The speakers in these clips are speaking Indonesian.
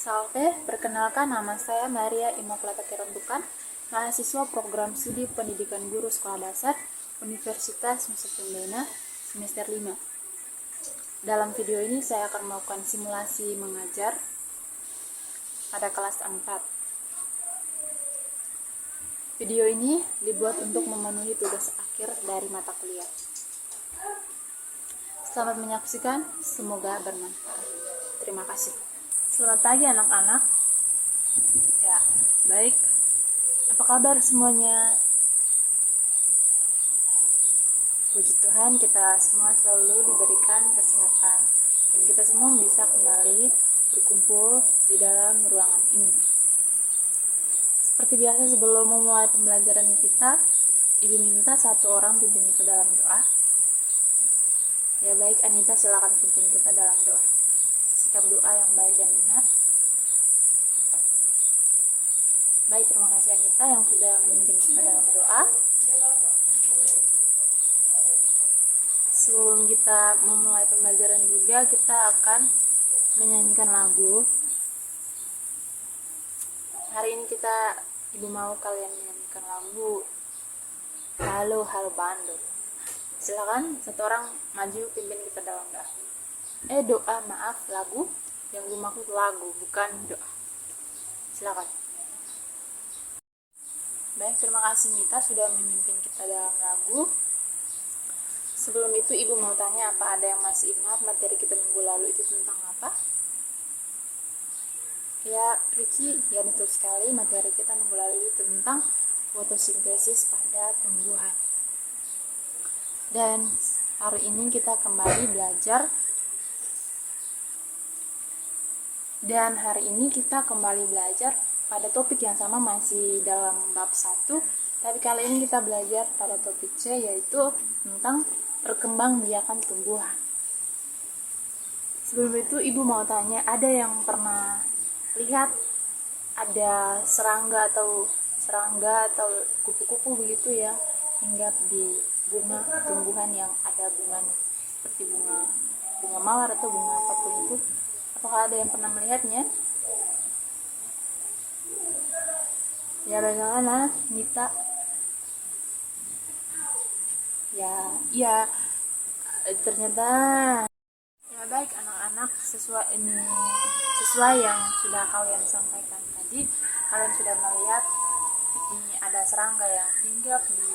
Salve, perkenalkan nama saya Maria Immaculata Kerondukan, mahasiswa program studi pendidikan guru sekolah dasar Universitas Nusa Pembina semester 5. Dalam video ini saya akan melakukan simulasi mengajar pada kelas 4. Video ini dibuat untuk memenuhi tugas akhir dari mata kuliah. Selamat menyaksikan, semoga bermanfaat. Terima kasih. Selamat pagi anak-anak. Ya, baik. Apa kabar semuanya? Puji Tuhan, kita semua selalu diberikan kesehatan dan kita semua bisa kembali berkumpul di dalam ruangan ini. Seperti biasa, sebelum memulai pembelajaran kita, Ibu minta satu orang pimpin kita dalam doa. Ya baik, Anita silakan pimpin kita dalam doa. Sikap doa yang baik dan benar. Baik, terima kasih Anita yang sudah memimpin kita dalam doa. Sebelum kita memulai pembelajaran juga, kita akan menyanyikan lagu. Hari ini Ibu mau kalian menyanyikan lagu Halo Halo Bandung. Silakan satu orang maju pimpin kita dalam doa. Doa, maaf, lagu. Yang Ibu maksud lagu, bukan doa. Silakan. Baik, terima kasih Mita sudah memimpin kita dalam lagu. Sebelum itu Ibu mau tanya, apa ada yang masih ingat materi kita minggu lalu itu tentang apa? Ya, Riki, ya betul sekali, materi kita minggu lalu itu tentang fotosintesis pada tumbuhan. Dan hari ini kita kembali belajar. Pada topik yang sama, masih dalam bab 1. Tapi kali ini kita belajar pada topik C, yaitu tentang perkembangbiakan tumbuhan. Sebelum itu Ibu mau tanya, ada yang pernah lihat ada serangga atau kupu-kupu begitu ya, hinggap di bunga tumbuhan yang ada bunganya, seperti bunga mawar atau bunga apapun itu? Apakah ada yang pernah melihatnya? Ya, bagaimana Nita? Ya, ternyata. Ya baik anak-anak, sesuai yang sudah kalian sampaikan tadi, kalian sudah melihat ini ada serangga yang hinggap di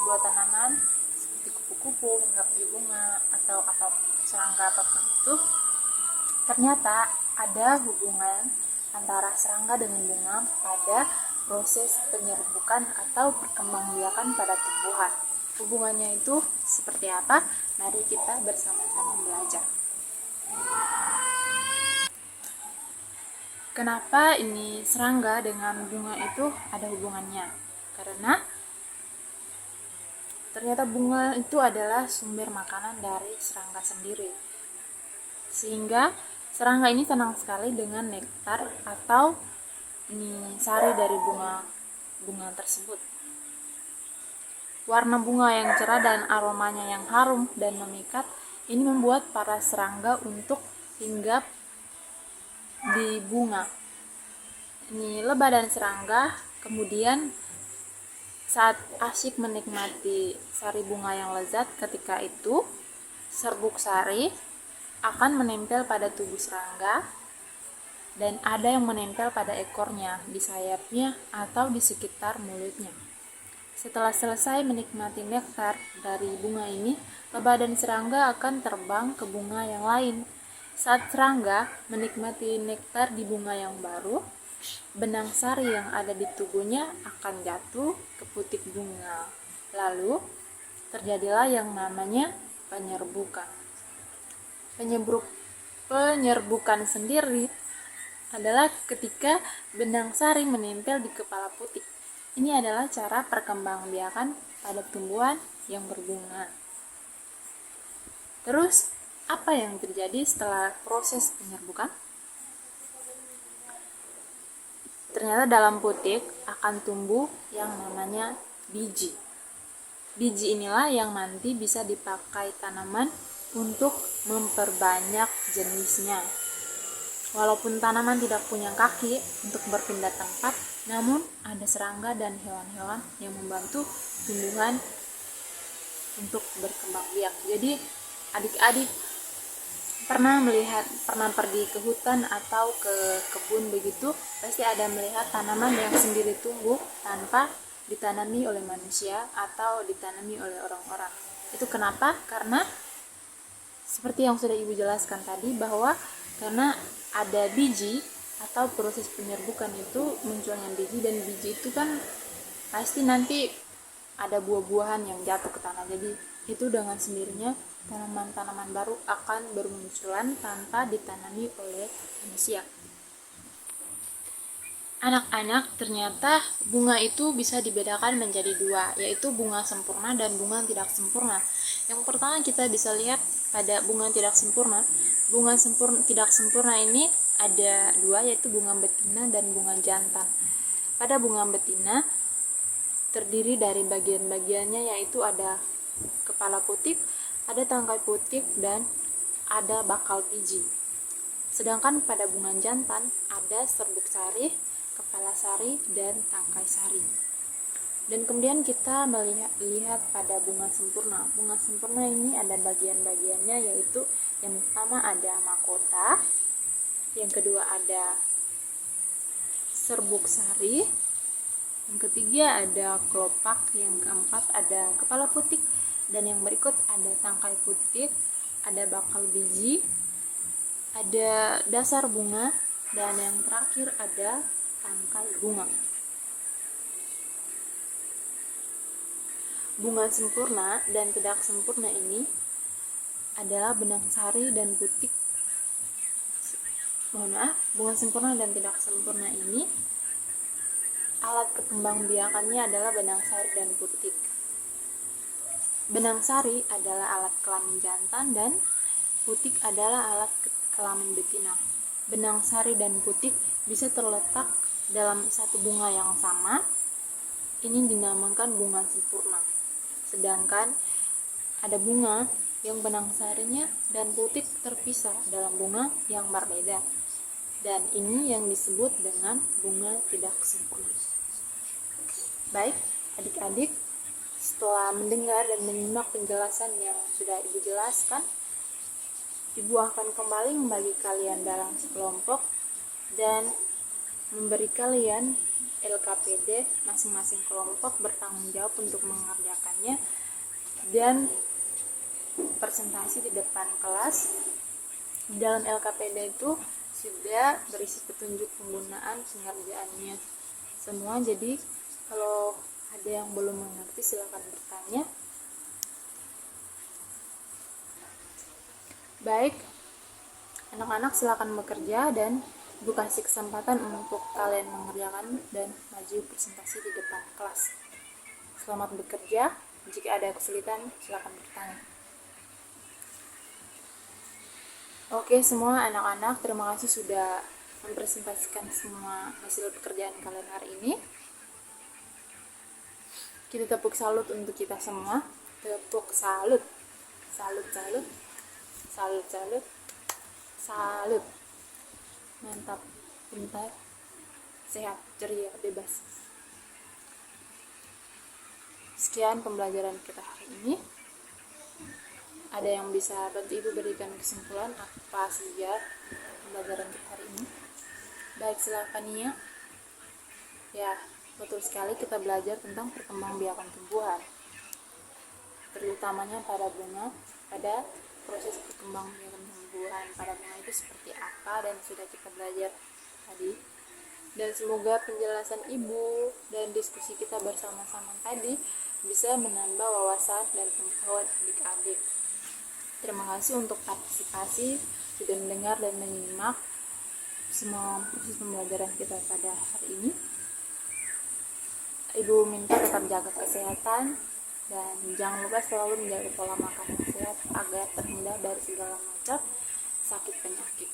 sebuah tanaman seperti kupu-kupu, hinggap di bunga atau serangga apapun itu. Ternyata ada hubungan antara serangga dengan bunga pada proses penyerbukan atau perkembangbiakan pada tumbuhan. Hubungannya itu seperti apa? Mari kita bersama-sama belajar. Kenapa ini serangga dengan bunga itu ada hubungannya? Karena ternyata bunga itu adalah sumber makanan dari serangga sendiri. Sehingga serangga ini senang sekali dengan nektar atau sari dari bunga tersebut. Warna bunga yang cerah dan aromanya yang harum dan memikat ini membuat para serangga untuk hinggap di bunga. Ini lebah dan serangga kemudian saat asyik menikmati sari bunga yang lezat, ketika itu serbuk sari akan menempel pada tubuh serangga dan ada yang menempel pada ekornya, di sayapnya atau di sekitar mulutnya. Setelah selesai menikmati nektar dari bunga ini, lebah dan serangga akan terbang ke bunga yang lain. Saat serangga menikmati nektar di bunga yang baru, benang sari yang ada di tubuhnya akan jatuh ke putik bunga. Lalu, terjadilah yang namanya penyerbukan. Penyerbukan sendiri adalah ketika benang sari menempel di kepala putik. Ini adalah cara perkembangbiakan pada tumbuhan yang berbunga. Terus, apa yang terjadi setelah proses penyerbukan? Ternyata dalam putik akan tumbuh yang namanya biji. Biji inilah yang nanti bisa dipakai tanaman untuk memperbanyak jenisnya. Walaupun tanaman tidak punya kaki untuk berpindah tempat, namun ada serangga dan hewan-hewan yang membantu tumbuhan untuk berkembang biak. Jadi adik-adik pernah pergi ke hutan atau ke kebun begitu, pasti ada melihat tanaman yang sendiri tumbuh tanpa ditanami oleh manusia atau ditanami oleh orang-orang. Itu kenapa? Karena seperti yang sudah ibu jelaskan tadi, bahwa karena ada biji atau proses penyerbukan itu, munculnya biji, dan biji itu kan pasti nanti ada buah-buahan yang jatuh ke tanah. Jadi itu dengan sendirinya tanaman-tanaman baru akan bermunculan tanpa ditanami oleh manusia. Anak-anak, ternyata bunga itu bisa dibedakan menjadi dua, yaitu bunga sempurna dan bunga tidak sempurna. Yang pertama kita bisa lihat pada bunga tidak sempurna. Bunga tidak sempurna ini ada dua, yaitu bunga betina dan bunga jantan. Pada bunga betina terdiri dari bagian-bagiannya, yaitu ada kepala putik, ada tangkai putik, dan ada bakal biji. Sedangkan pada bunga jantan ada serbuk sari, kepala sari, dan tangkai sari. Dan kemudian kita melihat pada bunga sempurna. Bunga sempurna ini ada bagian-bagiannya, yaitu yang pertama ada mahkota, yang kedua ada serbuk sari, yang ketiga ada kelopak, yang keempat ada kepala putik, dan yang berikut ada tangkai putik, ada bakal biji, ada dasar bunga, dan yang terakhir ada tangkai bunga. Bunga sempurna dan tidak sempurna ini adalah benang sari dan putik. Bunga sempurna dan tidak sempurna ini alat perkembangbiakannya adalah benang sari dan putik. Benang sari adalah alat kelamin jantan dan putik adalah alat kelamin betina. Benang sari dan putik bisa terletak dalam satu bunga yang sama. Ini dinamakan bunga sempurna. Sedangkan ada bunga yang benang sarinya dan putik terpisah dalam bunga yang berbeda. Dan ini yang disebut dengan bunga tidak sempurna. Baik, adik-adik, setelah mendengar dan menyimak penjelasan yang sudah ibu jelaskan, ibu akan kembali membagi kalian dalam sekelompok dan memberi kalian LKPD. Masing-masing kelompok bertanggung jawab untuk mengerjakannya dan presentasi di depan kelas. Di dalam LKPD itu sudah berisi petunjuk penggunaan pengerjaannya semua. Jadi kalau ada yang belum mengerti silakan bertanya. Baik, anak-anak silakan bekerja dan ibu kasih kesempatan untuk kalian mengerjakan dan maju presentasi di depan kelas. Selamat bekerja. Jika ada kesulitan silakan bertanya. Oke semua anak-anak, terima kasih sudah mempresentasikan semua hasil pekerjaan kalian hari ini. Kita tepuk salut untuk kita semua. Tepuk salut. Salut, salut. Salut, salut. Salut. Mantap, pintar, sehat, ceria, bebas. Sekian pembelajaran kita hari ini. Ada yang bisa bantu ibu berikan kesimpulan apa saja pembelajaran kita hari ini? Baik, silakan Nia. Ya, betul sekali kita belajar tentang perkembangbiakan tumbuhan, terutamanya pada bunga, pada proses perkembangbiakan tumbuhan pada bunga itu seperti apa, dan sudah kita belajar tadi. Dan semoga penjelasan ibu dan diskusi kita bersama-sama tadi bisa menambah wawasan dan pengetahuan adik-adik. Terima kasih untuk partisipasi, sudah mendengar dan menyimak semua proses pembelajaran kita pada hari ini. Ibu minta tetap jaga kesehatan dan jangan lupa selalu menjaga pola makan yang sehat agar terhindar dari segala macam sakit penyakit.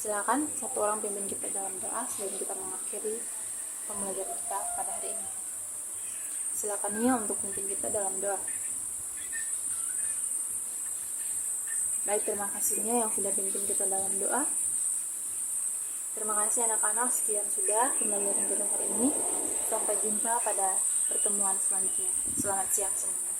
Silakan satu orang pimpin kita dalam doa sebelum kita mengakhiri pembelajaran kita pada hari ini. Silakan Nia untuk pimpin kita dalam doa. Baik, terima kasihnya yang sudah pimpin kita dalam doa. Terima kasih anak-anak, sekian sudah pembelajaran kita hari ini. Sampai jumpa pada pertemuan selanjutnya. Selamat siang semuanya.